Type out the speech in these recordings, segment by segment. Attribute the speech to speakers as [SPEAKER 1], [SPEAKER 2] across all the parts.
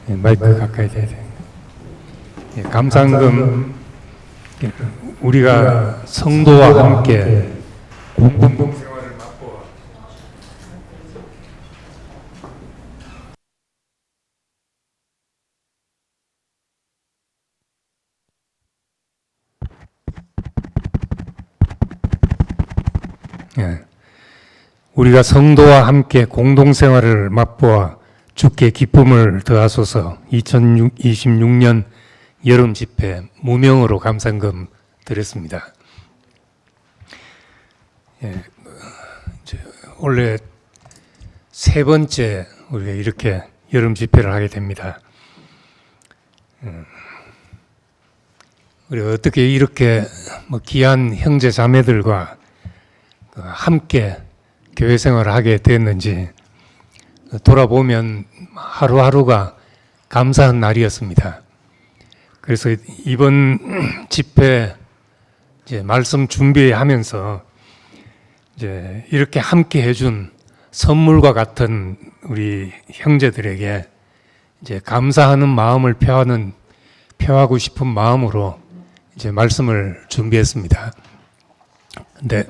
[SPEAKER 1] 마이크 가까이 대야 돼. 감상금 우리가 성도와 함께 공동생활을 맡고 우리가 성도와 함께 공동생활을 맛보아 주께 기쁨을 더하소서. 2026년 여름 집회 무명으로 감상금 드렸습니다. 원래 세 번째 우리가 이렇게 여름 집회를 하게 됩니다. 우리가 어떻게 이렇게 귀한 형제 자매들과 함께 교회 생활을 하게 됐는지 돌아보면 하루하루가 감사한 날이었습니다. 그래서 이번 집회 이제 말씀 준비하면서 이제 이렇게 함께 해준 선물과 같은 우리 형제들에게 이제 감사하는 마음을 표하고 싶은 마음으로 이제 말씀을 준비했습니다. 근데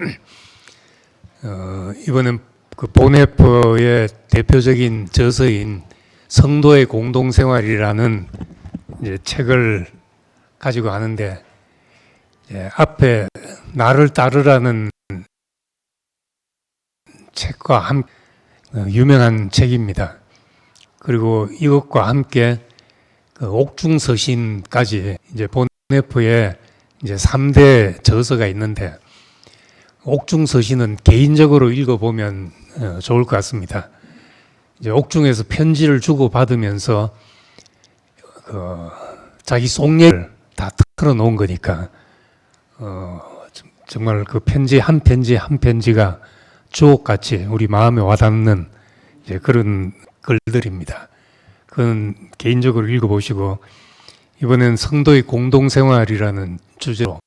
[SPEAKER 1] 이번엔 그 보네퍼의 대표적인 저서인 성도의 공동생활이라는 이제 책을 가지고 하는데, 앞에 나를 따르라는 책과 유명한 책입니다. 그리고 이것과 함께 그 옥중서신까지 이제 보네퍼의 이제 3대 저서가 있는데, 옥중서신은 개인적으로 읽어보면 좋을 것 같습니다. 이제 옥중에서 편지를 주고받으면서 자기 속내를 다 털어놓은 거니까 정말 그 편지 한 편지가 주옥같이 우리 마음에 와닿는 이제 그런 글들입니다. 그건 개인적으로 읽어보시고, 이번엔 성도의 공동생활이라는 주제로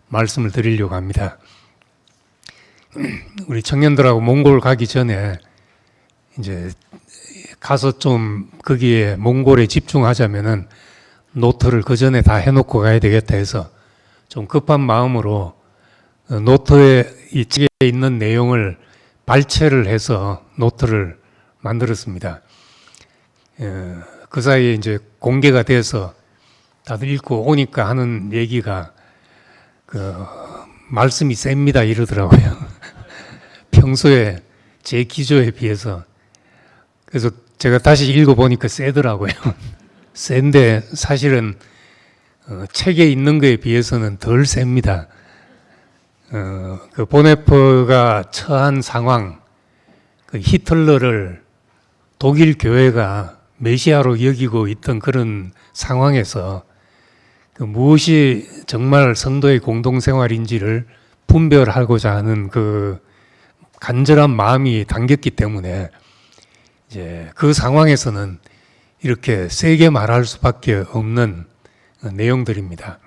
[SPEAKER 1] 말씀을 드리려고 합니다. 우리 청년들하고 몽골 가기 전에 이제 가서 좀 거기에 몽골에 집중하자면은 노트를 그 전에 다 해놓고 가야 되겠다 해서 좀 급한 마음으로 노트에 이 책에 있는 내용을 발췌를 해서 노트를 만들었습니다. 그 사이에 이제 공개가 돼서 다들 읽고 오니까 하는 얘기가 말씀이 셉니다 이러더라고요. 평소에 제 기조에 비해서. 그래서 제가 다시 읽어보니까 세더라고요. 센데 사실은 책에 있는 거에 비해서는 덜 셉니다. 그 보네퍼가 처한 상황, 그 히틀러를 독일 교회가 메시아로 여기고 있던 그런 상황에서 무엇이 정말 성도의 공동생활인지를 분별하고자 하는 그 간절한 마음이 담겼기 때문에 이제 그 상황에서는 이렇게 세게 말할 수밖에 없는 내용들입니다.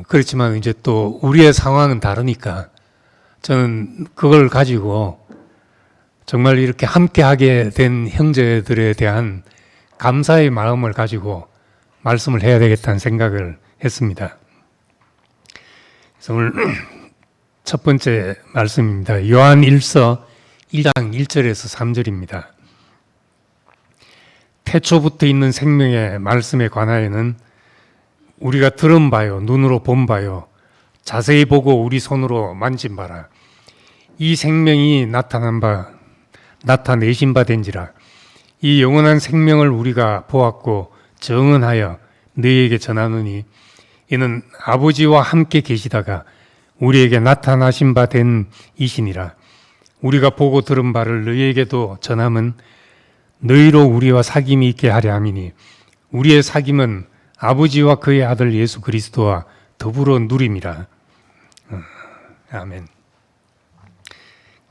[SPEAKER 1] 그렇지만 이제 또 우리의 상황은 다르니까 저는 그걸 가지고 정말 이렇게 함께하게 된 형제들에 대한 감사의 마음을 가지고 말씀을 해야 되겠다는 생각을 했습니다. 그래서 오늘 첫 번째 말씀입니다. 요한 1서 1장 1절에서 3절입니다. 태초부터 있는 생명의 말씀에 관하여는 우리가 들은 바요, 눈으로 본 바요, 자세히 보고 우리 손으로 만진 바라. 이 생명이 나타내신 바 된지라. 이 영원한 생명을 우리가 보았고 정언하여 너희에게 전하노니 이는 아버지와 함께 계시다가 우리에게 나타나신 바 된 이시니라. 우리가 보고 들은 바를 너희에게도 전함은 너희로 우리와 사귐이 있게 하려 함이니 우리의 사귐은 아버지와 그의 아들 예수 그리스도와 더불어 누림이라. 아멘.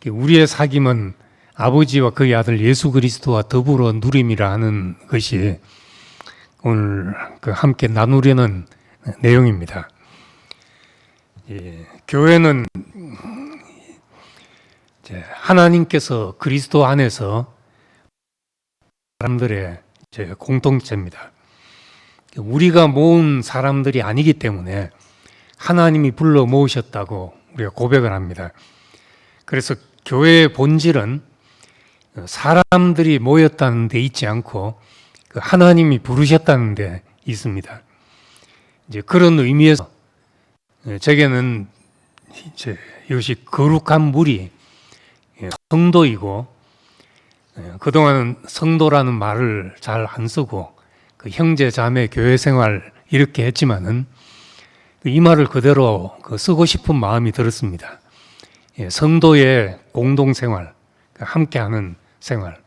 [SPEAKER 1] 우리의 사귐은 아버지와 그의 아들 예수 그리스도와 더불어 누림이라 하는 것이 오늘 함께 나누려는 내용입니다. 교회는 이제 하나님께서 그리스도 안에서 사람들의 이제 공동체입니다. 우리가 모은 사람들이 아니기 때문에 하나님이 불러 모으셨다고 우리가 고백을 합니다. 그래서 교회의 본질은 사람들이 모였다는 데 있지 않고 하나님이 부르셨다는 데 있습니다. 이제 그런 의미에서 제게는 이제 이것이 거룩한 물이 성도이고, 그동안은 성도라는 말을 잘 안 쓰고 그 형제 자매 교회 생활 이렇게 했지만은 이 말을 그대로 쓰고 싶은 마음이 들었습니다. 성도의 공동생활, 함께하는 생활.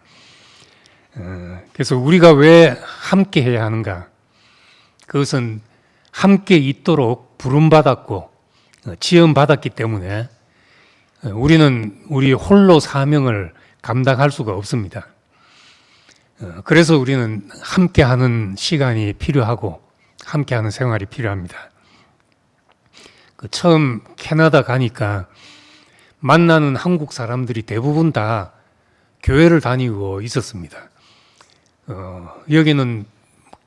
[SPEAKER 1] 그래서 우리가 왜 함께 해야 하는가? 그것은 함께 있도록 부름받았고 지음받았기 때문에 우리는 우리 홀로 사명을 감당할 수가 없습니다. 그래서 우리는 함께하는 시간이 필요하고 함께하는 생활이 필요합니다. 처음 캐나다 가니까 만나는 한국 사람들이 대부분 다 교회를 다니고 있었습니다. 여기는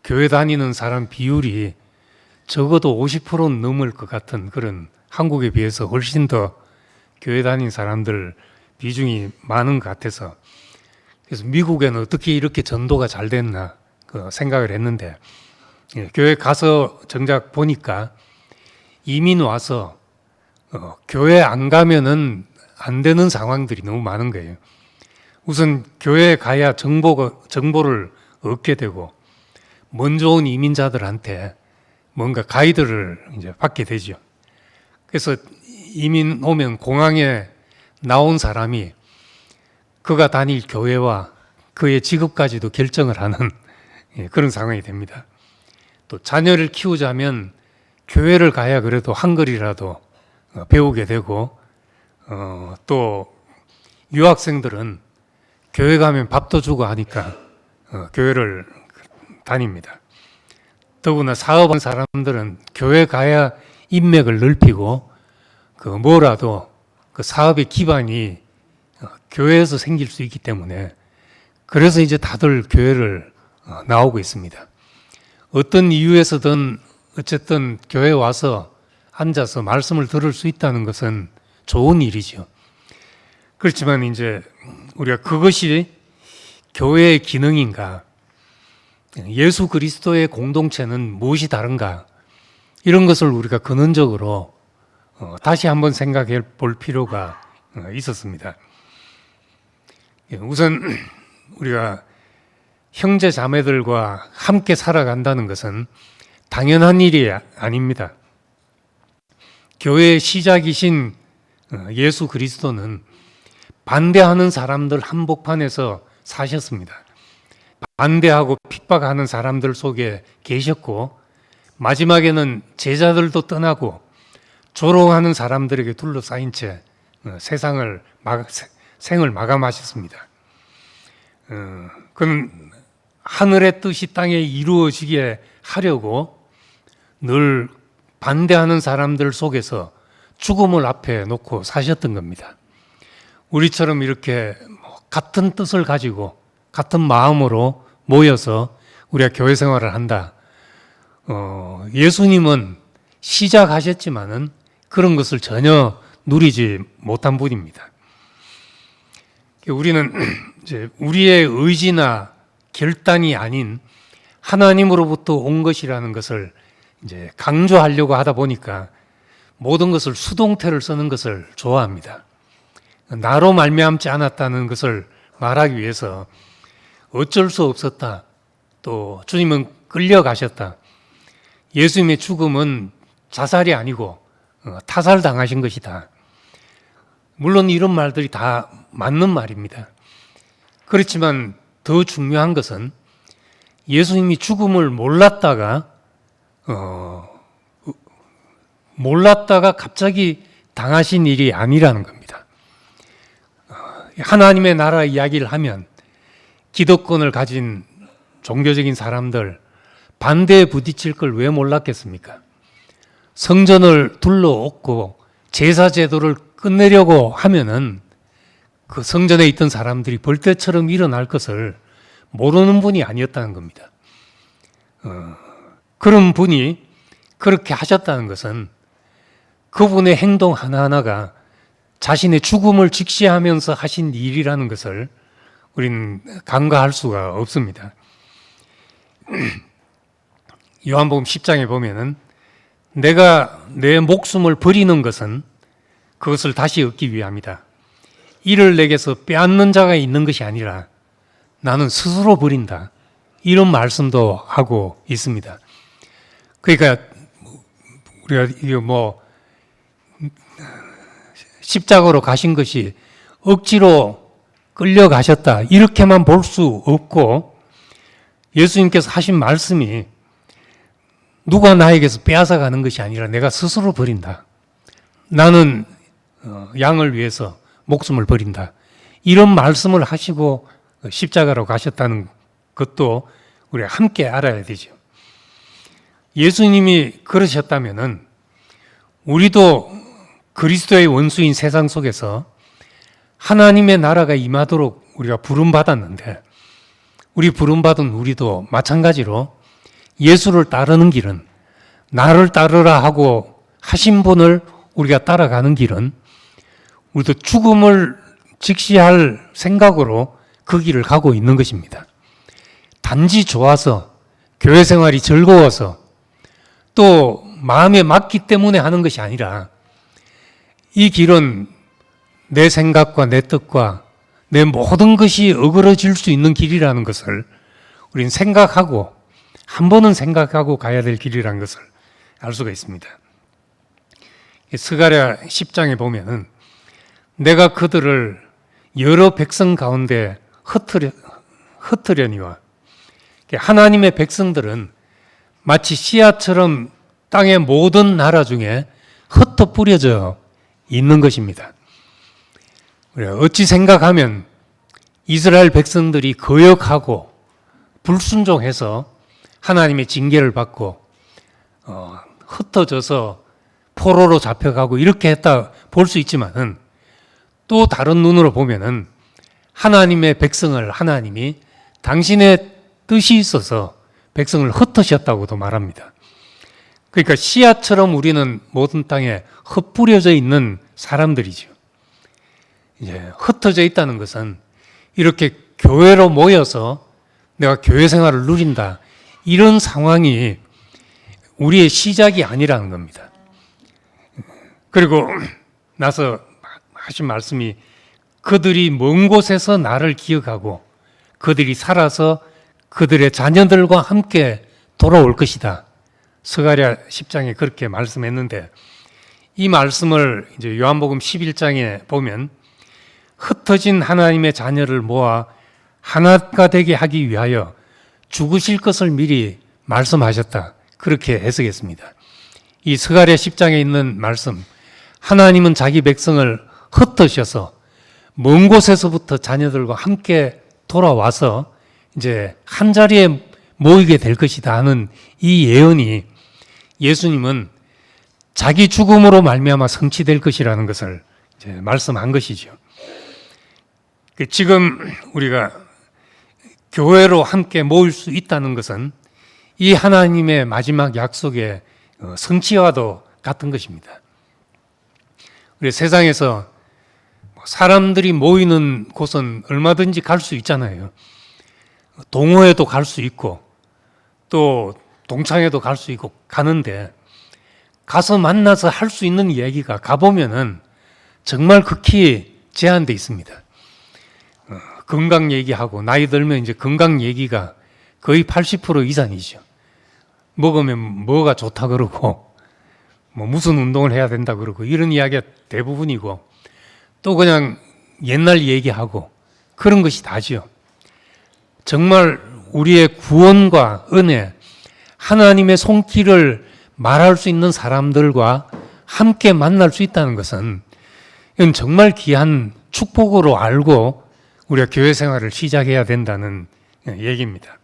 [SPEAKER 1] 교회 다니는 사람 비율이 적어도 50%는 넘을 것 같은 그런, 한국에 비해서 훨씬 더 교회 다니는 사람들 비중이 많은 것 같아서, 그래서 미국에는 어떻게 이렇게 전도가 잘 됐나 생각을 했는데, 교회 가서 정작 보니까 이민 와서 교회 안 가면은 안 되는 상황들이 너무 많은 거예요. 우선 교회에 가야 정보를 얻게 되고, 먼저 온 이민자들한테 뭔가 가이드를 이제 받게 되죠. 그래서 이민 오면 공항에 나온 사람이 그가 다닐 교회와 그의 직업까지도 결정을 하는 그런 상황이 됩니다. 또 자녀를 키우자면 교회를 가야 그래도 한글이라도 배우게 되고, 또 유학생들은 교회 가면 밥도 주고 하니까 교회를 다닙니다. 더구나 사업하는 사람들은 교회 가야 인맥을 넓히고 뭐라도 그 사업의 기반이 교회에서 생길 수 있기 때문에, 그래서 이제 다들 교회를 나오고 있습니다. 어떤 이유에서든 어쨌든 교회에 와서 앉아서 말씀을 들을 수 있다는 것은 좋은 일이죠. 그렇지만 이제 우리가 그것이 교회의 기능인가, 예수 그리스도의 공동체는 무엇이 다른가, 이런 것을 우리가 근원적으로 다시 한번 생각해 볼 필요가 있었습니다. 우선 우리가 형제 자매들과 함께 살아간다는 것은 당연한 일이 아닙니다. 교회의 시작이신 예수 그리스도는 반대하는 사람들 한복판에서 사셨습니다. 반대하고 핍박하는 사람들 속에 계셨고, 마지막에는 제자들도 떠나고 조롱하는 사람들에게 둘러싸인 채 생을 마감하셨습니다. 그는 하늘의 뜻이 땅에 이루어지게 하려고 늘 반대하는 사람들 속에서 죽음을 앞에 놓고 사셨던 겁니다. 우리처럼 이렇게 같은 뜻을 가지고 같은 마음으로 모여서 우리가 교회 생활을 한다. 예수님은 시작하셨지만은 그런 것을 전혀 누리지 못한 분입니다. 우리는 이제 우리의 의지나 결단이 아닌 하나님으로부터 온 것이라는 것을 이제 강조하려고 하다 보니까 모든 것을 수동태를 쓰는 것을 좋아합니다. 나로 말미암지 않았다는 것을 말하기 위해서 어쩔 수 없었다, 또 주님은 끌려가셨다, 예수님의 죽음은 자살이 아니고 타살당하신 것이다. 물론 이런 말들이 다 맞는 말입니다. 그렇지만 더 중요한 것은 예수님이 죽음을 몰랐다가 갑자기 당하신 일이 아니라는 겁니다. 하나님의 나라 이야기를 하면 기득권을 가진 종교적인 사람들 반대에 부딪힐 걸 왜 몰랐겠습니까? 성전을 둘러엎고 제사 제도를 끝내려고 하면은 그 성전에 있던 사람들이 벌떼처럼 일어날 것을 모르는 분이 아니었다는 겁니다. 그런 분이 그렇게 하셨다는 것은 그분의 행동 하나하나가 자신의 죽음을 직시하면서 하신 일이라는 것을 우리는 간과할 수가 없습니다. 요한복음 10장에 보면은 내가 내 목숨을 버리는 것은 그것을 다시 얻기 위함이다. 이를 내게서 빼앗는 자가 있는 것이 아니라 나는 스스로 버린다. 이런 말씀도 하고 있습니다. 그러니까 우리가 이거 십자가로 가신 것이 억지로 끌려가셨다. 이렇게만 볼 수 없고 예수님께서 하신 말씀이 누가 나에게서 빼앗아 가는 것이 아니라 내가 스스로 버린다. 나는 양을 위해서 목숨을 버린다. 이런 말씀을 하시고 십자가로 가셨다는 것도 우리가 함께 알아야 되죠. 예수님이 그러셨다면은 우리도 그리스도의 원수인 세상 속에서 하나님의 나라가 임하도록 우리가 부름받았는데 우리 부름받은 우리도 마찬가지로 예수를 따르는 길은 나를 따르라 하고 하신 분을 우리가 따라가는 길은 우리도 죽음을 직시할 생각으로 그 길을 가고 있는 것입니다. 단지 좋아서 교회 생활이 즐거워서 또 마음에 맞기 때문에 하는 것이 아니라 이 길은 내 생각과 내 뜻과 내 모든 것이 어그러질 수 있는 길이라는 것을 우리는 생각하고 한 번은 생각하고 가야 될 길이라는 것을 알 수가 있습니다. 스가랴 10장에 보면은 내가 그들을 여러 백성 가운데 흩으려니와 하나님의 백성들은 마치 씨앗처럼 땅의 모든 나라 중에 흩어 뿌려져 있는 것입니다. 어찌 생각하면 이스라엘 백성들이 거역하고 불순종해서 하나님의 징계를 받고 흩어져서 포로로 잡혀가고 이렇게 했다 볼 수 있지만은 또 다른 눈으로 보면은 하나님의 백성을 하나님이 당신의 뜻이 있어서 백성을 흩으셨다고도 말합니다. 그러니까 씨앗처럼 우리는 모든 땅에 흩뿌려져 있는 사람들이죠. 이제 흩어져 있다는 것은 이렇게 교회로 모여서 내가 교회 생활을 누린다. 이런 상황이 우리의 시작이 아니라는 겁니다. 그리고 나서 하신 말씀이 그들이 먼 곳에서 나를 기억하고 그들이 살아서 그들의 자녀들과 함께 돌아올 것이다. 스가랴 10장에 그렇게 말씀했는데 이 말씀을 이제 요한복음 11장에 보면 흩어진 하나님의 자녀를 모아 하나가 되게 하기 위하여 죽으실 것을 미리 말씀하셨다. 그렇게 해석했습니다. 이 스가랴 10장에 있는 말씀, 하나님은 자기 백성을 흩으셔서 먼 곳에서부터 자녀들과 함께 돌아와서 이제 한 자리에 모이게 될 것이다 하는 이 예언이 예수님은 자기 죽음으로 말미암아 성취될 것이라는 것을 이제 말씀한 것이죠. 지금 우리가 교회로 함께 모일 수 있다는 것은 이 하나님의 마지막 약속의 성취와도 같은 것입니다. 우리 세상에서 사람들이 모이는 곳은 얼마든지 갈 수 있잖아요. 동호회도 갈 수 있고 또 동창회도 갈 수 있고 가는데 가서 만나서 할 수 있는 얘기가 가보면은 정말 극히 제한되어 있습니다. 건강 얘기하고 나이 들면 이제 건강 얘기가 거의 80% 이상이죠. 먹으면 뭐가 좋다 그러고 뭐 무슨 운동을 해야 된다 그러고 이런 이야기가 대부분이고 또 그냥 옛날 얘기하고 그런 것이 다죠. 정말 우리의 구원과 은혜, 하나님의 손길을 말할 수 있는 사람들과 함께 만날 수 있다는 것은 이건 정말 귀한 축복으로 알고 우리가 교회 생활을 시작해야 된다는 얘기입니다.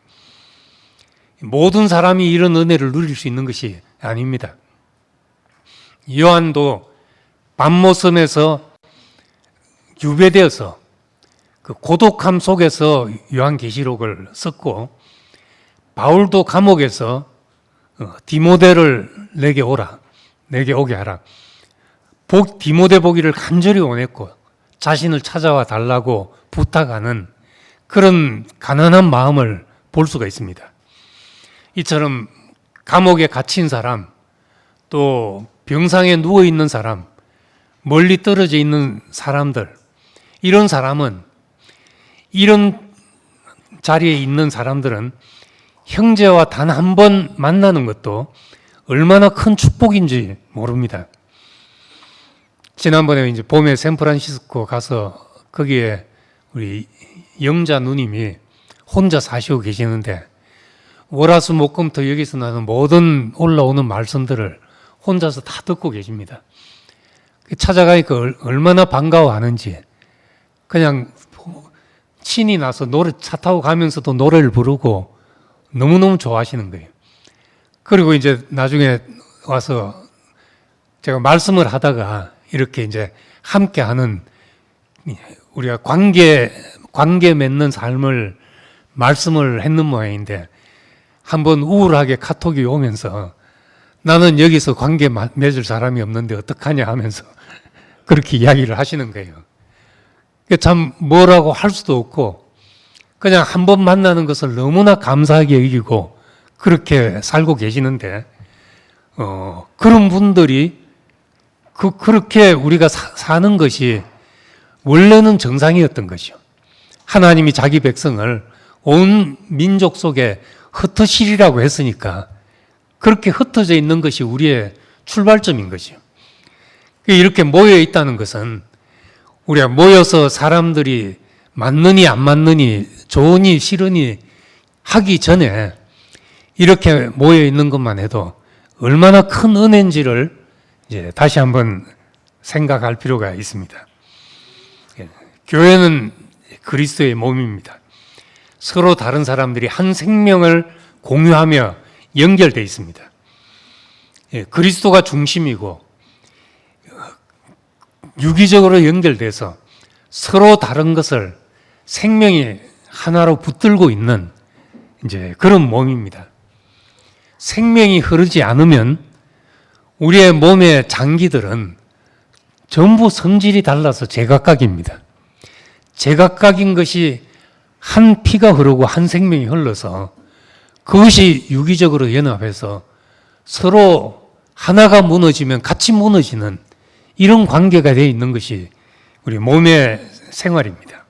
[SPEAKER 1] 모든 사람이 이런 은혜를 누릴 수 있는 것이 아닙니다. 요한도 밤모섬에서 유배되어서 그 고독함 속에서 요한계시록을 썼고, 바울도 감옥에서 디모데를 내게 오라, 내게 오게 하라. 디모데 보기를 간절히 원했고 자신을 찾아와 달라고 부탁하는 그런 가난한 마음을 볼 수가 있습니다. 이처럼 감옥에 갇힌 사람, 또 병상에 누워 있는 사람, 멀리 떨어져 있는 사람들, 이런 사람은, 이런 자리에 있는 사람들은 형제와 단 한 번 만나는 것도 얼마나 큰 축복인지 모릅니다. 지난번에 이제 봄에 샌프란시스코 가서 거기에 우리 영자 누님이 혼자 사시고 계시는데, 월화수목금토 여기서 나는 모든 올라오는 말씀들을 혼자서 다 듣고 계십니다. 찾아가니까 얼마나 반가워하는지, 그냥 신이 나서 차 타고 가면서도 노래를 부르고 너무너무 좋아하시는 거예요. 그리고 이제 나중에 와서 제가 말씀을 하다가 이렇게 이제 함께 하는, 우리가 관계 맺는 삶을 말씀을 했는 모양인데, 한번 우울하게 카톡이 오면서 나는 여기서 관계 맺을 사람이 없는데 어떡하냐 하면서 그렇게 이야기를 하시는 거예요. 참 뭐라고 할 수도 없고, 그냥 한 번 만나는 것을 너무나 감사하게 여기고 그렇게 살고 계시는데, 그런 분들이 그렇게 우리가 사는 것이 원래는 정상이었던 것이요. 하나님이 자기 백성을 온 민족 속에 흩어시리라고 했으니까 그렇게 흩어져 있는 것이 우리의 출발점인 것이요. 이렇게 모여 있다는 것은 우리가 모여서 사람들이 맞느니 안 맞느니, 좋으니 싫으니 하기 전에 이렇게 모여 있는 것만 해도 얼마나 큰 은혜인지를 이제 다시 한번 생각할 필요가 있습니다. 교회는 그리스도의 몸입니다. 서로 다른 사람들이 한 생명을 공유하며 연결되어 있습니다. 그리스도가 중심이고 유기적으로 연결돼서 서로 다른 것을 생명이 하나로 붙들고 있는 이제 그런 몸입니다. 생명이 흐르지 않으면 우리의 몸의 장기들은 전부 성질이 달라서 제각각입니다. 제각각인 것이 한 피가 흐르고 한 생명이 흘러서 그것이 유기적으로 연합해서 서로 하나가 무너지면 같이 무너지는 이런 관계가 되어 있는 것이 우리 몸의 생활입니다.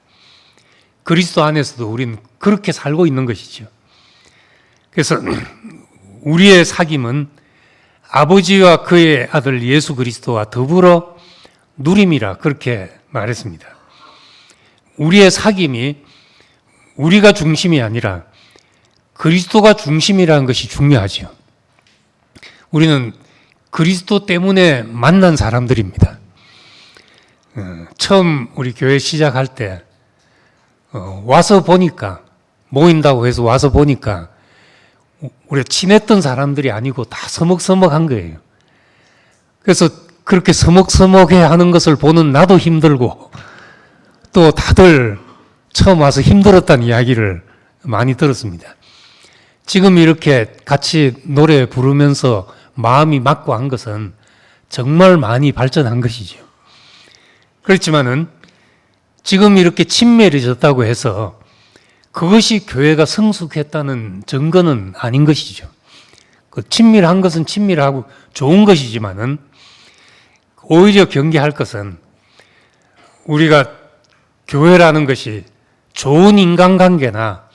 [SPEAKER 1] 그리스도 안에서도 우리는 그렇게 살고 있는 것이죠. 그래서 우리의 사귐은 아버지와 그의 아들 예수 그리스도와 더불어 누림이라 그렇게 말했습니다. 우리의 사귐이 우리가 중심이 아니라 그리스도가 중심이라는 것이 중요하죠. 우리는 그리스도 때문에 만난 사람들입니다. 처음 우리 교회 시작할 때 와서 보니까, 모인다고 해서 와서 보니까 우리가 친했던 사람들이 아니고 다 서먹서먹한 거예요. 그래서 그렇게 서먹서먹해 하는 것을 보는 나도 힘들고, 또 다들 처음 와서 힘들었다는 이야기를 많이 들었습니다. 지금 이렇게 같이 노래 부르면서 마음이 맞고 한 것은 정말 많이 발전한 것이죠. 그렇지만은 지금 이렇게 친밀해졌다고 해서 그것이 교회가 성숙했다는 증거는 아닌 것이죠. 그 친밀한 것은 친밀하고 좋은 것이지만은 오히려 경계할 것은 우리가 교회라는 것이 좋은 인간관계나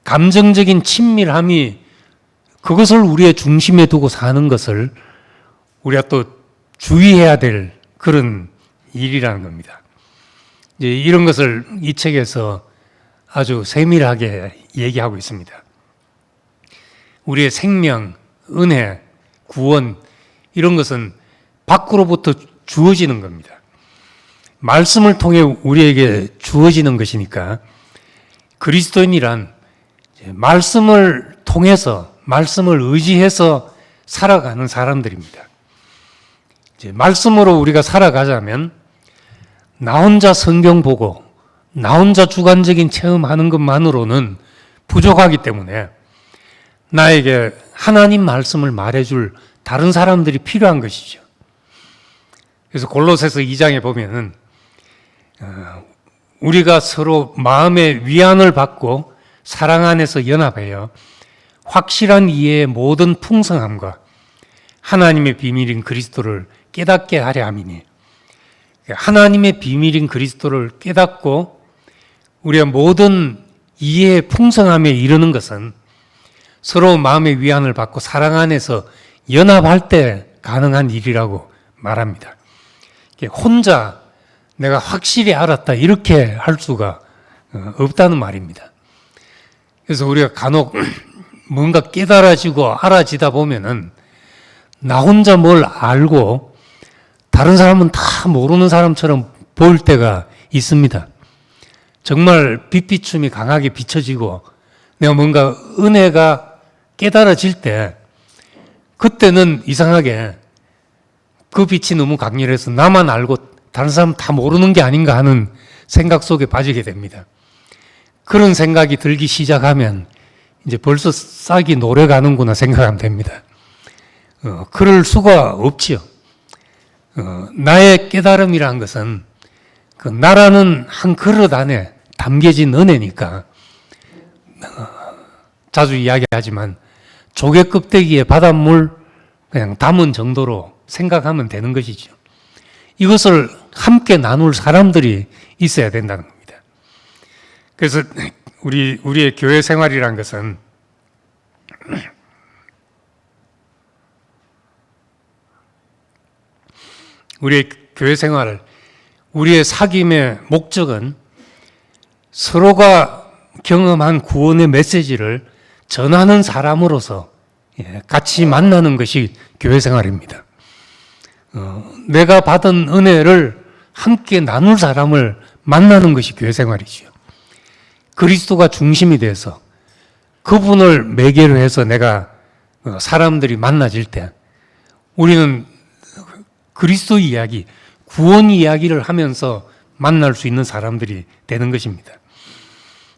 [SPEAKER 1] 감정적인 친밀함이 그것을 우리의 중심에 두고 사는 것을 우리가 또 주의해야 될 그런 일이라는 겁니다. 이제 이런 것을 이 책에서 아주 세밀하게 얘기하고 있습니다. 우리의 생명, 은혜, 구원, 이런 것은 밖으로부터 주어지는 겁니다. 말씀을 통해 우리에게 주어지는 것이니까 그리스도인이란 말씀을 통해서, 말씀을 의지해서 살아가는 사람들입니다. 이제 말씀으로 우리가 살아가자면 나 혼자 성경 보고, 나 혼자 주관적인 체험하는 것만으로는 부족하기 때문에 나에게 하나님 말씀을 말해줄 다른 사람들이 필요한 것이죠. 그래서 골로새서 2장에 보면은 우리가 서로 마음의 위안을 받고 사랑 안에서 연합하여 확실한 이해의 모든 풍성함과 하나님의 비밀인 그리스도를 깨닫게 하려 함이니, 하나님의 비밀인 그리스도를 깨닫고 우리의 모든 이해의 풍성함에 이르는 것은 서로 마음의 위안을 받고 사랑 안에서 연합할 때 가능한 일이라고 말합니다. 혼자 내가 확실히 알았다 이렇게 할 수가 없다는 말입니다. 그래서 우리가 간혹 뭔가 깨달아지고 알아지다 보면은 나 혼자 뭘 알고 다른 사람은 다 모르는 사람처럼 보일 때가 있습니다. 정말 빛비춤이 강하게 비춰지고 내가 뭔가 은혜가 깨달아질 때 그때는 이상하게 그 빛이 너무 강렬해서 나만 알고 다른 사람 다 모르는 게 아닌가 하는 생각 속에 빠지게 됩니다. 그런 생각이 들기 시작하면 이제 벌써 싹이 노래가는구나 생각하면 됩니다. 그럴 수가 없지요. 나의 깨달음이라는 것은 그 나라는 한 그릇 안에 담겨진 은혜니까 자주 이야기하지만 조개 껍데기에 바닷물 그냥 담은 정도로 생각하면 되는 것이죠. 이것을 함께 나눌 사람들이 있어야 된다는 겁니다. 그래서 우리의 교회 생활이란 것은 우리의 교회 생활을 우리의 사귐의 목적은 서로가 경험한 구원의 메시지를 전하는 사람으로서 같이 만나는 것이 교회 생활입니다. 내가 받은 은혜를 함께 나눌 사람을 만나는 것이 교회 생활이죠. 그리스도가 중심이 돼서 그분을 매개로 해서 내가 사람들이 만나질 때 우리는 그리스도 이야기, 구원 이야기를 하면서 만날 수 있는 사람들이 되는 것입니다.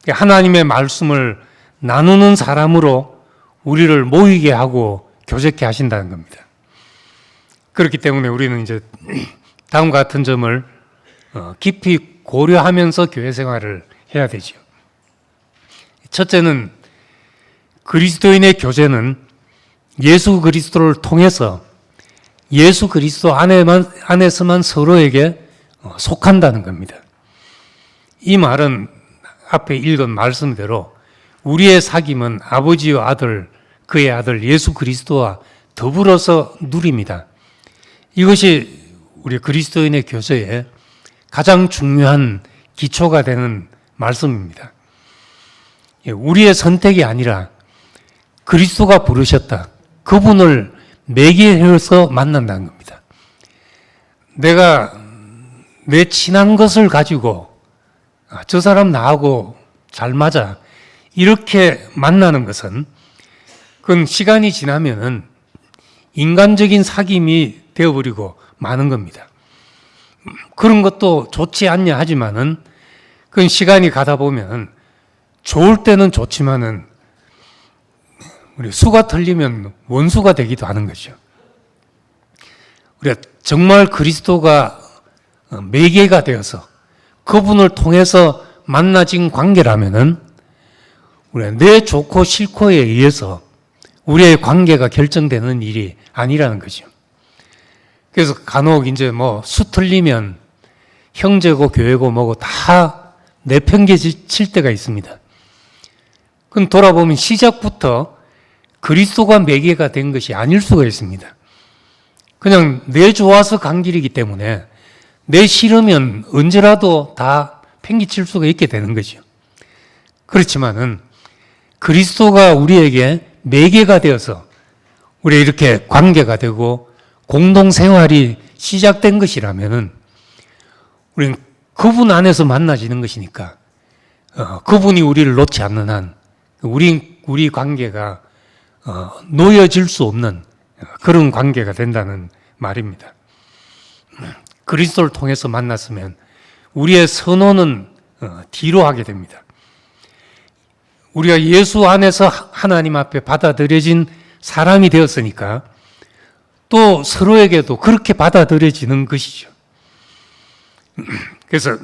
[SPEAKER 1] 하나님의 말씀을 나누는 사람으로 우리를 모이게 하고 교제케 하신다는 겁니다. 그렇기 때문에 우리는 이제 다음과 같은 점을 깊이 고려하면서 교회 생활을 해야 되죠. 첫째는 그리스도인의 교제는 예수 그리스도를 통해서 예수 그리스도 안에서만 서로에게 속한다는 겁니다. 이 말은 앞에 읽은 말씀대로 우리의 사귐은 아버지와 아들, 그의 아들 예수 그리스도와 더불어서 누립니다. 이것이 우리 그리스도인의 교제의 가장 중요한 기초가 되는 말씀입니다. 우리의 선택이 아니라 그리스도가 부르셨다. 그분을 매개해서 만난다는 겁니다. 내가 내 친한 것을 가지고 저 사람 나하고 잘 맞아 이렇게 만나는 것은 그건 시간이 지나면은 인간적인 사귐이 되어버리고 마는 겁니다. 그런 것도 좋지 않냐 하지만은 그건 시간이 가다 보면 좋을 때는 좋지만은 우리 수가 틀리면 원수가 되기도 하는 거죠. 우리가 정말 그리스도가 매개가 되어서 그분을 통해서 만나진 관계라면은 우리가 내 좋고 싫고에 의해서 우리의 관계가 결정되는 일이 아니라는 거죠. 그래서 간혹 이제 뭐 수 틀리면 형제고 교회고 뭐고 다 내팽개칠 때가 있습니다. 그건 돌아보면 시작부터 그리스도가 매개가 된 것이 아닐 수가 있습니다. 그냥 내 좋아서 간 길이기 때문에 내 싫으면 언제라도 다 팽개칠 수가 있게 되는 거죠. 그렇지만은 그리스도가 우리에게 매개가 되어서 우리 이렇게 관계가 되고 공동생활이 시작된 것이라면은 우리는 그분 안에서 만나지는 것이니까 그분이 우리를 놓지 않는 한 우리 관계가 놓여질 수 없는 그런 관계가 된다는 말입니다. 그리스도를 통해서 만났으면 우리의 선호는 뒤로 하게 됩니다. 우리가 예수 안에서 하나님 앞에 받아들여진 사람이 되었으니까 또 서로에게도 그렇게 받아들여지는 것이죠. 그래서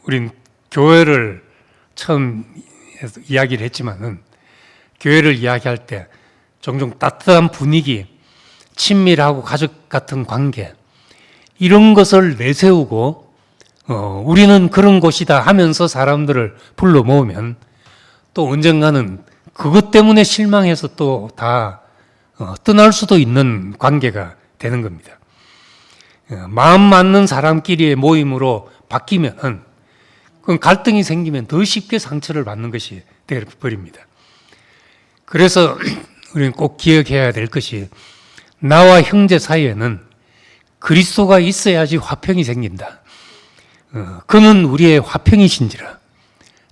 [SPEAKER 1] 우린 교회를 처음 이야기를 했지만은 교회를 이야기할 때 종종 따뜻한 분위기, 친밀하고 가족 같은 관계 이런 것을 내세우고 우리는 그런 곳이다 하면서 사람들을 불러 모으면 또 언젠가는 그것 때문에 실망해서 또 다 떠날 수도 있는 관계가 되는 겁니다. 마음 맞는 사람끼리의 모임으로 바뀌면 그건 갈등이 생기면 더 쉽게 상처를 받는 것이 되어버립니다. 그래서 우리는 꼭 기억해야 될 것이 나와 형제 사이에는 그리스도가 있어야지 화평이 생긴다. 그는 우리의 화평이신지라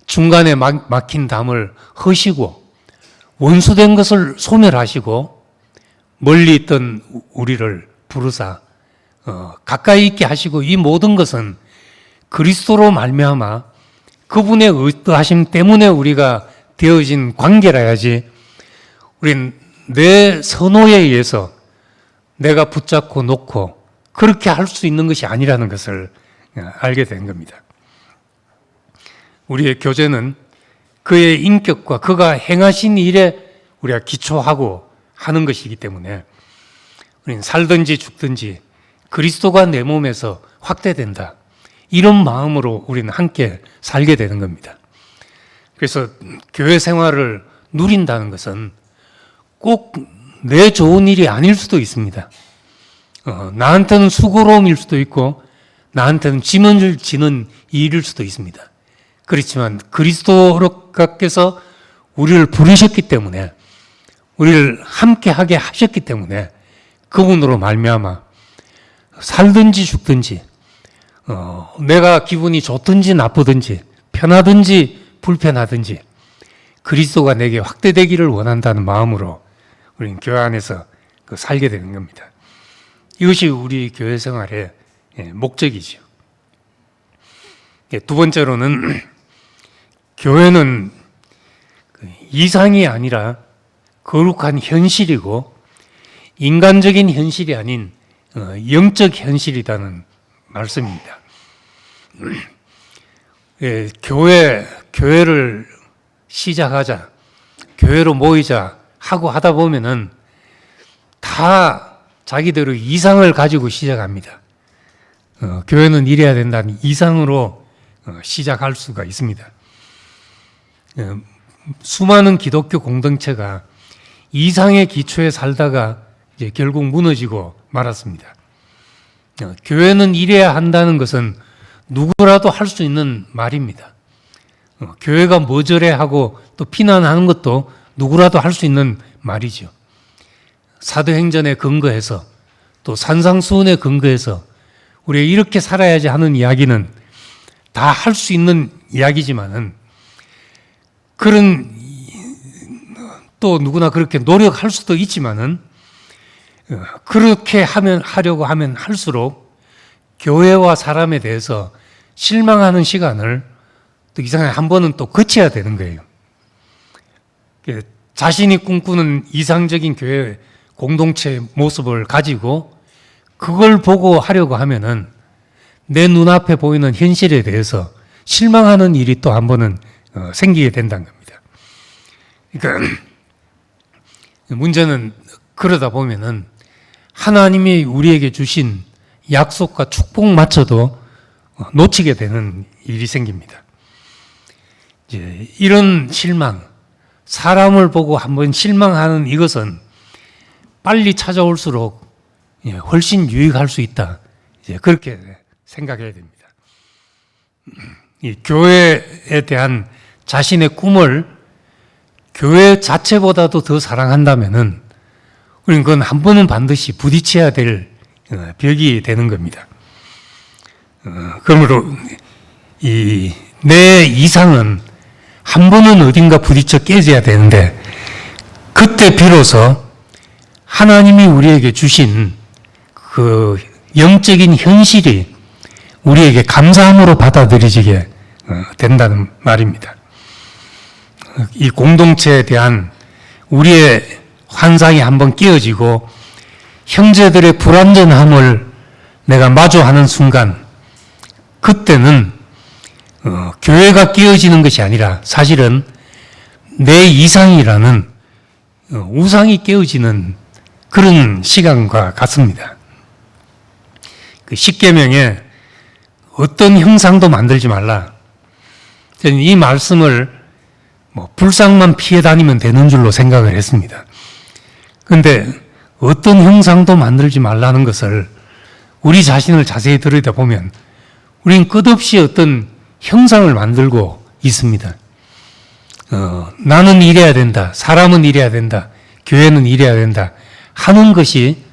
[SPEAKER 1] 중간에 막힌 담을 허시고 원수된 것을 소멸하시고 멀리 있던 우리를 부르사 가까이 있게 하시고 이 모든 것은 그리스도로 말미암아 그분의 의도하심 때문에 우리가 되어진 관계라야지 우린 내 선호에 의해서 내가 붙잡고 놓고 그렇게 할 수 있는 것이 아니라는 것을 알게 된 겁니다. 우리의 교제는 그의 인격과 그가 행하신 일에 우리가 기초하고 하는 것이기 때문에 우리는 살든지 죽든지 그리스도가 내 몸에서 확대된다. 이런 마음으로 우리는 함께 살게 되는 겁니다. 그래서 교회 생활을 누린다는 것은 꼭 내 좋은 일이 아닐 수도 있습니다. 나한테는 수고로움일 수도 있고 나한테는 짐을 지는 일일 수도 있습니다. 그렇지만 그리스도께서 우리를 부르셨기 때문에 우리를 함께하게 하셨기 때문에 그분으로 말미암아 살든지 죽든지 내가 기분이 좋든지 나쁘든지 편하든지 불편하든지 그리스도가 내게 확대되기를 원한다는 마음으로 우리는 교회 안에서 살게 되는 겁니다. 이것이 우리 교회 생활의 목적이죠. 두 번째로는 교회는 이상이 아니라 거룩한 현실이고 인간적인 현실이 아닌 영적 현실이라는 말씀입니다. 교회를 시작하자, 교회로 모이자 하고 하다 보면은 다 자기들의 이상을 가지고 시작합니다. 교회는 이래야 된다는 이상으로 시작할 수가 있습니다. 수많은 기독교 공동체가 이상의 기초에 살다가 이제 결국 무너지고 말았습니다. 교회는 이래야 한다는 것은 누구라도 할 수 있는 말입니다. 교회가 뭐 저래 하고 또 비난하는 것도 누구라도 할 수 있는 말이죠. 사도행전에 근거해서 또 산상수훈에 근거해서 우리가 이렇게 살아야지 하는 이야기는 다 할 수 있는 이야기지만은 그런 또 누구나 그렇게 노력할 수도 있지만은 그렇게 하려고 하면 할수록 교회와 사람에 대해서 실망하는 시간을 또 이상하게 한 번은 또 거쳐야 되는 거예요. 자신이 꿈꾸는 이상적인 교회 공동체의 모습을 가지고 그걸 보고 하려고 하면은 내 눈앞에 보이는 현실에 대해서 실망하는 일이 또 한 번은 생기게 된다는 겁니다. 그러니까 문제는 그러다 보면은 하나님이 우리에게 주신 약속과 축복마저도 놓치게 되는 일이 생깁니다. 이제 이런 실망, 사람을 보고 한번 실망하는 이것은 빨리 찾아올수록 훨씬 유익할 수 있다. 이제 그렇게 생각해야 됩니다. 이 교회에 대한 자신의 꿈을 교회 자체보다도 더 사랑한다면은 우리는 그건 한 번은 반드시 부딪혀야 될 벽이 되는 겁니다. 그러므로 내 이상은 한 번은 어딘가 부딪혀 깨져야 되는데 그때 비로소 하나님이 우리에게 주신 그 영적인 현실이 우리에게 감사함으로 받아들여지게 된다는 말입니다. 이 공동체에 대한 우리의 환상이 한번 깨어지고 형제들의 불완전함을 내가 마주하는 순간, 그때는 교회가 깨어지는 것이 아니라 사실은 내 이상이라는 우상이 깨어지는 그런 시간과 같습니다. 그 십계명에 어떤 형상도 만들지 말라. 저는 이 말씀을 불상만 피해 다니면 되는 줄로 생각을 했습니다. 그런데 어떤 형상도 만들지 말라는 것을 우리 자신을 자세히 들여다보면 우리는 끝없이 어떤 형상을 만들고 있습니다. 나는 이래야 된다. 사람은 이래야 된다. 교회는 이래야 된다. 하는 것이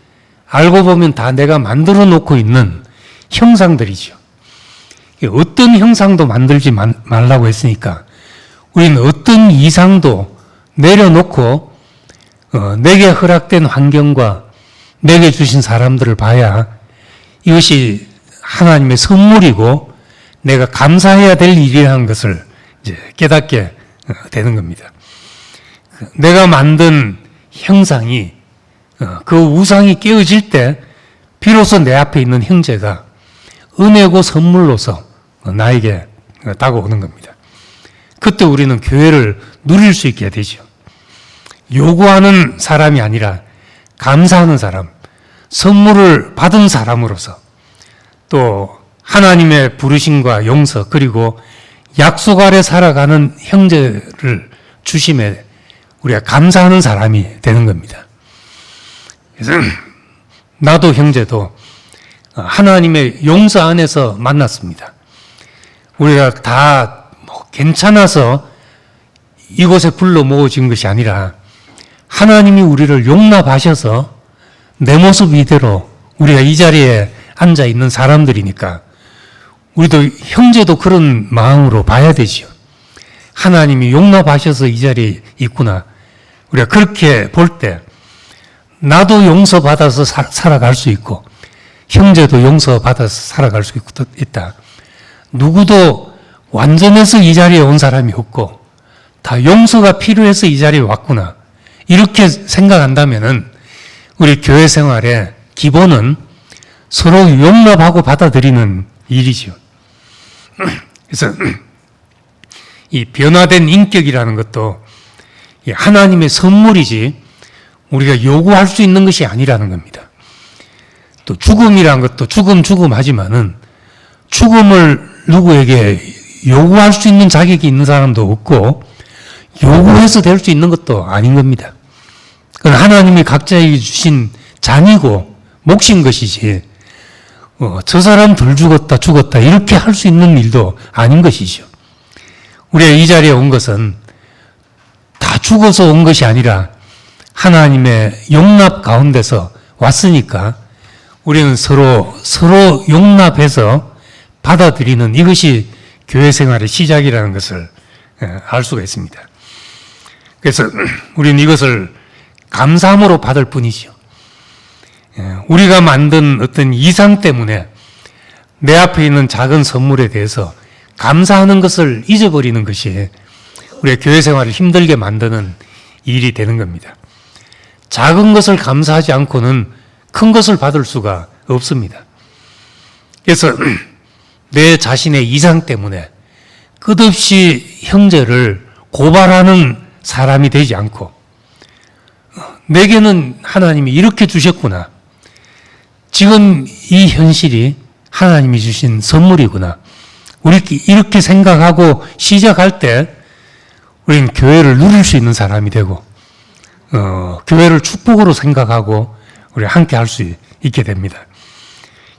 [SPEAKER 1] 알고 보면 다 내가 만들어 놓고 있는 형상들이죠. 어떤 형상도 만들지 말라고 했으니까 우리는 어떤 이상도 내려놓고 내게 허락된 환경과 내게 주신 사람들을 봐야 이것이 하나님의 선물이고 내가 감사해야 될 일이라는 것을 이제 깨닫게 되는 겁니다. 내가 만든 형상이 그 우상이 깨어질 때 비로소 내 앞에 있는 형제가 은혜고 선물로서 나에게 다가오는 겁니다. 그때 우리는 교회를 누릴 수 있게 되죠. 요구하는 사람이 아니라 감사하는 사람, 선물을 받은 사람으로서 또 하나님의 부르심과 용서 그리고 약속 아래 살아가는 형제를 주심에 우리가 감사하는 사람이 되는 겁니다. 그래서 나도 형제도 하나님의 용서 안에서 만났습니다. 우리가 다 괜찮아서 이곳에 불러 모아진 것이 아니라 하나님이 우리를 용납하셔서 내 모습 이대로 우리가 이 자리에 앉아 있는 사람들이니까 우리도 형제도 그런 마음으로 봐야 되지요. 하나님이 용납하셔서 이 자리에 있구나. 우리가 그렇게 볼 때 나도 용서받아서 살아갈 수 있고 형제도 용서받아서 살아갈 수 있다. 누구도 완전해서 이 자리에 온 사람이 없고 다 용서가 필요해서 이 자리에 왔구나. 이렇게 생각한다면은 우리 교회 생활의 기본은 서로 용납하고 받아들이는 일이죠. 그래서 이 변화된 인격이라는 것도 하나님의 선물이지 우리가 요구할 수 있는 것이 아니라는 겁니다. 또 죽음이라는 것도 죽음 하지만은 죽음을 누구에게 요구할 수 있는 자격이 있는 사람도 없고 요구해서 될 수 있는 것도 아닌 겁니다. 그건 하나님이 각자에게 주신 잔이고 몫인 것이지 저 사람 덜 죽었다 이렇게 할 수 있는 일도 아닌 것이죠. 우리가 이 자리에 온 것은 다 죽어서 온 것이 아니라 하나님의 용납 가운데서 왔으니까 우리는 서로 용납해서 받아들이는 이것이 교회 생활의 시작이라는 것을 알 수가 있습니다. 그래서 우리는 이것을 감사함으로 받을 뿐이죠. 우리가 만든 어떤 이상 때문에 내 앞에 있는 작은 선물에 대해서 감사하는 것을 잊어버리는 것이 우리의 교회 생활을 힘들게 만드는 일이 되는 겁니다. 작은 것을 감사하지 않고는 큰 것을 받을 수가 없습니다. 그래서 내 자신의 이상 때문에 끝없이 형제를 고발하는 사람이 되지 않고 내게는 하나님이 이렇게 주셨구나. 지금 이 현실이 하나님이 주신 선물이구나. 우리 이렇게 생각하고 시작할 때 우리는 교회를 누릴 수 있는 사람이 되고 교회를 축복으로 생각하고 우리 함께 할 수 있게 됩니다.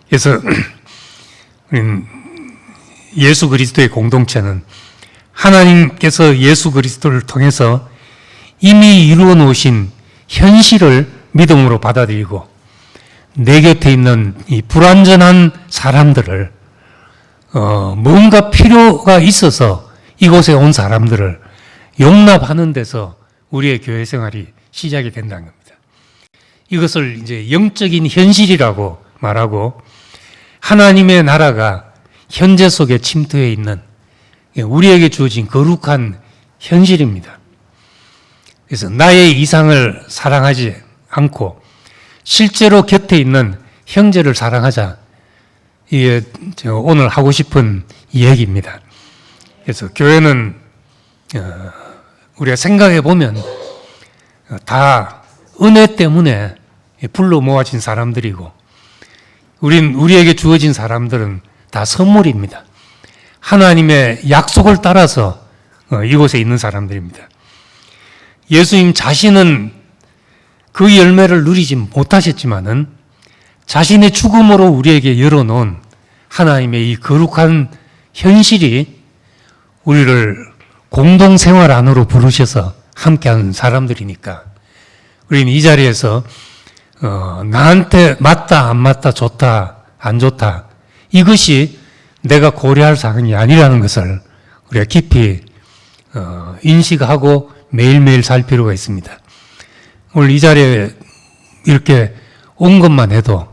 [SPEAKER 1] 그래서 우리는 예수 그리스도의 공동체는 하나님께서 예수 그리스도를 통해서 이미 이루어 놓으신 현실을 믿음으로 받아들이고 내 곁에 있는 이 불완전한 사람들을 뭔가 필요가 있어서 이곳에 온 사람들을 용납하는 데서 우리의 교회 생활이 시작이 된다는 겁니다. 이것을 이제 영적인 현실이라고 말하고 하나님의 나라가 현재 속에 침투해 있는 우리에게 주어진 거룩한 현실입니다. 그래서 나의 이상을 사랑하지 않고 실제로 곁에 있는 형제를 사랑하자. 이게 오늘 하고 싶은 이야기입니다. 그래서 교회는 우리가 생각해 보면 다 은혜 때문에 불러 모아진 사람들이고 우리에게 주어진 사람들은 다 선물입니다. 하나님의 약속을 따라서 이곳에 있는 사람들입니다. 예수님 자신은 그 열매를 누리지 못하셨지만은 자신의 죽음으로 우리에게 열어놓은 하나님의 이 거룩한 현실이 우리를 공동생활 안으로 부르셔서 함께하는 사람들이니까 우리는 이 자리에서 나한테 맞다 안 맞다 좋다 안 좋다 이것이 내가 고려할 사항이 아니라는 것을 우리가 깊이 인식하고 매일매일 살 필요가 있습니다. 오늘 이 자리에 이렇게 온 것만 해도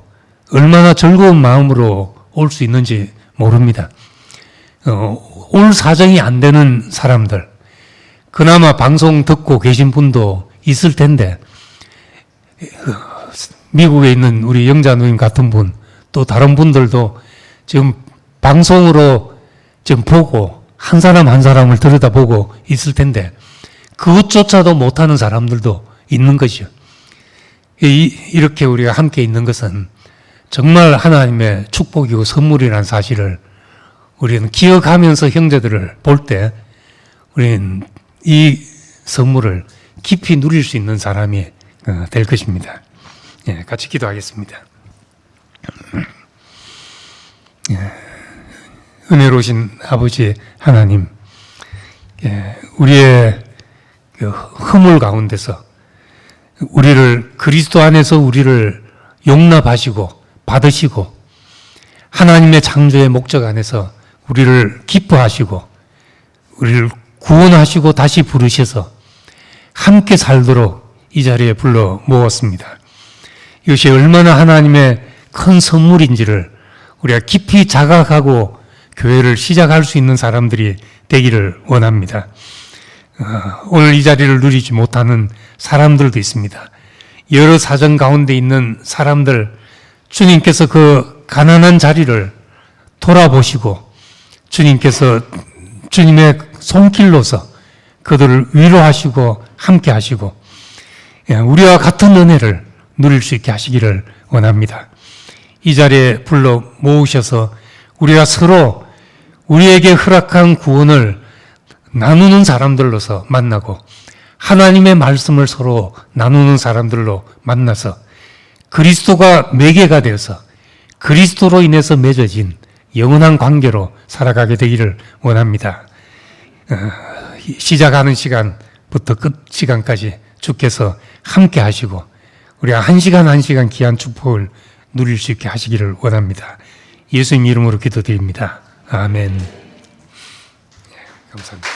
[SPEAKER 1] 얼마나 즐거운 마음으로 올 수 있는지 모릅니다. 올 사정이 안 되는 사람들, 그나마 방송 듣고 계신 분도 있을 텐데 미국에 있는 우리 영자 누님 같은 분, 또 다른 분들도 지금 방송으로 지금 보고 한 사람 한 사람을 들여다보고 있을 텐데 그것조차도 못하는 사람들도 있는 것이요. 이렇게 우리가 함께 있는 것은 정말 하나님의 축복이고 선물이라는 사실을 우리는 기억하면서 형제들을 볼 때 우리는 이 선물을 깊이 누릴 수 있는 사람이 될 것입니다. 예, 같이 기도하겠습니다. 예, 은혜로우신 아버지 하나님, 예, 우리의 그 허물 가운데서 우리를 그리스도 안에서 우리를 용납하시고 받으시고 하나님의 창조의 목적 안에서 우리를 기뻐하시고 우리를 구원하시고 다시 부르셔서 함께 살도록 이 자리에 불러 모았습니다. 이것이 얼마나 하나님의 큰 선물인지를 우리가 깊이 자각하고 교회를 시작할 수 있는 사람들이 되기를 원합니다. 오늘 이 자리를 누리지 못하는 사람들도 있습니다. 여러 사정 가운데 있는 사람들, 주님께서 그 가난한 자리를 돌아보시고 주님께서 주님의 손길로서 그들을 위로하시고 함께 하시고 우리와 같은 은혜를 누릴 수 있게 하시기를 원합니다. 이 자리에 불러 모으셔서 우리가 서로 우리에게 허락한 구원을 나누는 사람들로서 만나고 하나님의 말씀을 서로 나누는 사람들로 만나서 그리스도가 매개가 되어서 그리스도로 인해서 맺어진 영원한 관계로 살아가게 되기를 원합니다. 시작하는 시간부터 끝 시간까지 주께서 함께 하시고 우리가 한 시간 한 시간 귀한 축복을 누릴 수 있게 하시기를 원합니다. 예수님 이름으로 기도드립니다. 아멘. 감사합니다.